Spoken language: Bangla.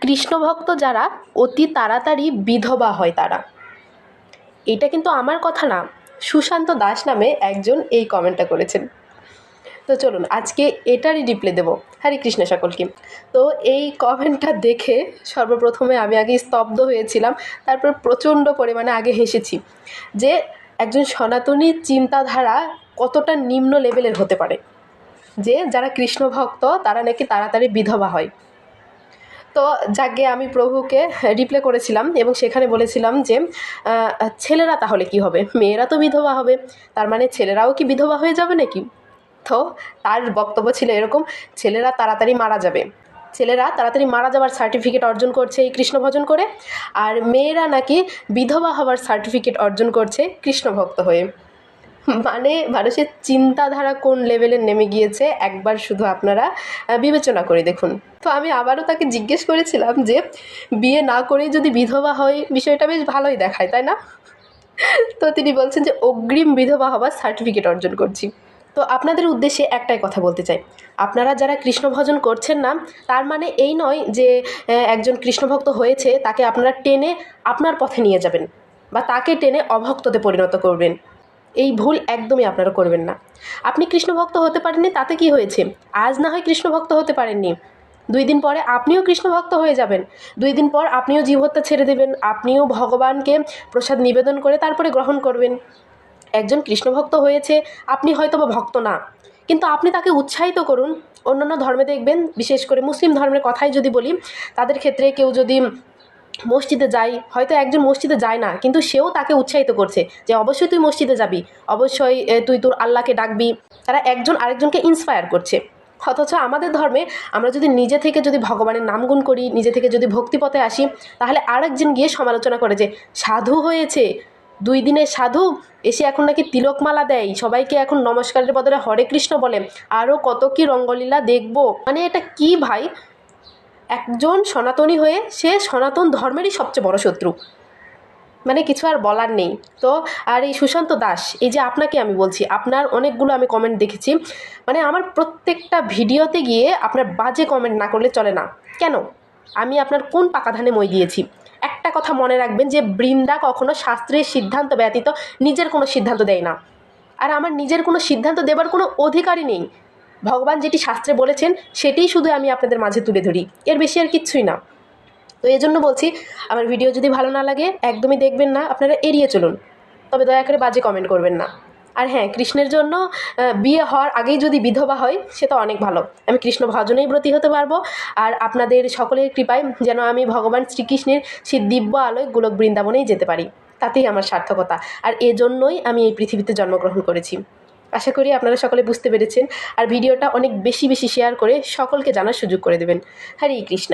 কৃষ্ণ ভক্ত যারা অতি তাড়াতাড়ি বিধবা হয় তারা। এটা কিন্তু আমার কথা না, সুশান্ত দাস নামে একজন এই কমেন্টটা করেছেন। তো চলুন আজকে এটারই রিপ্লাই দেবো। হরে কৃষ্ণ সকলকে। তো এই কমেন্টটা দেখে সর্বপ্রথমে আমি আগে স্তব্ধ হয়েছিলাম, তারপর প্রচণ্ড পরিমাণে আগে হেসেছি যে একজন সনাতনী চিন্তাধারা কতটা নিম্ন লেভেলের হতে পারে, যে যারা কৃষ্ণ ভক্ত তারা নাকি তাড়াতাড়ি বিধবা হয়। তো যাকে আমি প্রভুকে রিপ্লাই করেছিলাম এবং সেখানে বলেছিলাম যে ছেলেরা তাহলে কি হবে, মেয়েরা তো বিধবা হবে, তার মানে ছেলেরাও কি বিধবা হয়ে যাবে নাকি? তো তার বক্তব্য ছিল এরকম, ছেলেরা তাড়াতাড়ি মারা যাবে, ছেলেরা তাড়াতাড়ি মারা যাওয়ার সার্টিফিকেট অর্জন করছে এই কৃষ্ণ ভজন করে, আর মেয়েরা নাকি বিধবা হওয়ার সার্টিফিকেট অর্জন করছে কৃষ্ণ ভক্ত হয়ে। মানে মানুষের চিন্তাধারা কোন লেভেলে নেমে গিয়েছে একবার শুধু আপনারা বিবেচনা করে দেখুন। তো আমি আবারও তাকে জিজ্ঞেস করেছিলাম যে বিয়ে না করেই যদি বিধবা হয় বিষয়টা বেশ ভালোই দেখায়, তাই না? তো তিনি বলছেন যে অগ্রিম বিধবা হওয়ার সার্টিফিকেট অর্জন করছি। তো আপনাদের উদ্দেশ্যে একটাই কথা বলতে চাই, আপনারা যারা কৃষ্ণ ভজন করছেন না তার মানে এই নয় যে একজন কৃষ্ণভক্ত হয়েছে তাকে আপনারা টেনে আপনার পথে নিয়ে যাবেন বা তাকে টেনে অভক্ততে পরিণত করবেন। এই ভুল একদমই আপনারা করবেন না। আপনি কৃষ্ণভক্ত হতে পারেননি তাতে কি হয়েছে, আজ না হয় কৃষ্ণভক্ত হতে পারেননি, 2 দিন পরে আপনিও কৃষ্ণভক্ত হয়ে যাবেন, 2 দিন পর আপনিও জীবহত্যা ছেড়ে দেবেন, আপনিও ভগবানকে প্রসাদ নিবেদন করে তারপরে গ্রহণ করবেন। একজন কৃষ্ণভক্ত হয়েছে, আপনি হয়তো বা ভক্ত না, কিন্তু আপনি তাকে উৎসাহিত করুন। অন্যান্য ধর্মে দেখবেন, বিশেষ করে মুসলিম ধর্মের কথাই যদি বলি, তাদের ক্ষেত্রে কেউ যদি মসজিদে যায়, হয়তো একজন মসজিদে যায় না কিন্তু সেও তাকে উৎসাহিত করছে যে অবশ্যই তুই মসজিদে যাবি, অবশ্যই তুই তোর আল্লাহকে ডাকবি। তারা একজন আরেকজনকে ইন্সপায়ার করছে। অথচ আমাদের ধর্মে আমরা যদি নিজে থেকে যদি ভগবানের নামগুণ করি, নিজে থেকে যদি ভক্তিপথে আসি, তাহলে আরেকজন গিয়ে সমালোচনা করে যে সাধু হয়েছে, 2 দিনের সাধু, এসে এখন নাকি তিলকমালা দেয়, সবাইকে এখন নমস্কারের বদলে হরে কৃষ্ণ বলে, আরও কত কি রঙ্গলীলা দেখবো। মানে এটা কি ভাই? একজন সনাতনী হয়ে সে সনাতন ধর্মেরই সবচেয়ে বড় শত্রু, মানে কিছু আর বলার নেই। তো আর এই সুশান্ত দাস, এই যে আপনাকে আমি বলছি, আপনার অনেকগুলো আমি কমেন্ট দেখেছি, মানে আমার প্রত্যেকটা ভিডিওতে গিয়ে আপনার বাজে কমেন্ট না করলে চলে না। কেন? আমি আপনার কোন পাকা ধানে মই দিয়েছি? একটা কথা মনে রাখবেন যে বৃন্দা কখনো শাস্ত্রের সিদ্ধান্ত ব্যতীত নিজের কোনো সিদ্ধান্ত দেয় না, আর আমার নিজের কোনো সিদ্ধান্ত দেবার কোনো অধিকারই নেই। ভগবান যেটি শাস্ত্রে বলেছেন সেটিই শুধু আমি আপনাদের মাঝে তুলে ধরি, এর বেশি আর কিচ্ছুই না। তো এই জন্য বলছি, আমার ভিডিও যদি ভালো না লাগে একদমই দেখবেন না, আপনারা এড়িয়ে চলুন, তবে দয়া করে বাজে কমেন্ট করবেন না। আর হ্যাঁ, কৃষ্ণের জন্য বিয়ে হওয়ার আগেই যদি বিধবা হয় সে তো অনেক ভালো, আমি কৃষ্ণ ভজনেই ব্রতী হতে পারবো, আর আপনাদের সকলের কৃপায় যেন আমি ভগবান শ্রীকৃষ্ণের সেই দিব্য আলোয় গোলক বৃন্দাবনেই যেতে পারি, তাতেই আমার সার্থকতা। আর এজন্যই আমি এই পৃথিবীতে জন্মগ্রহণ করেছি। আশা করি আপনারা সকলে বুঝতে পেরেছেন, আর ভিডিওটা অনেক বেশি বেশি শেয়ার করে সকলকে জানার সুযোগ করে দেবেন। হরে কৃষ্ণ।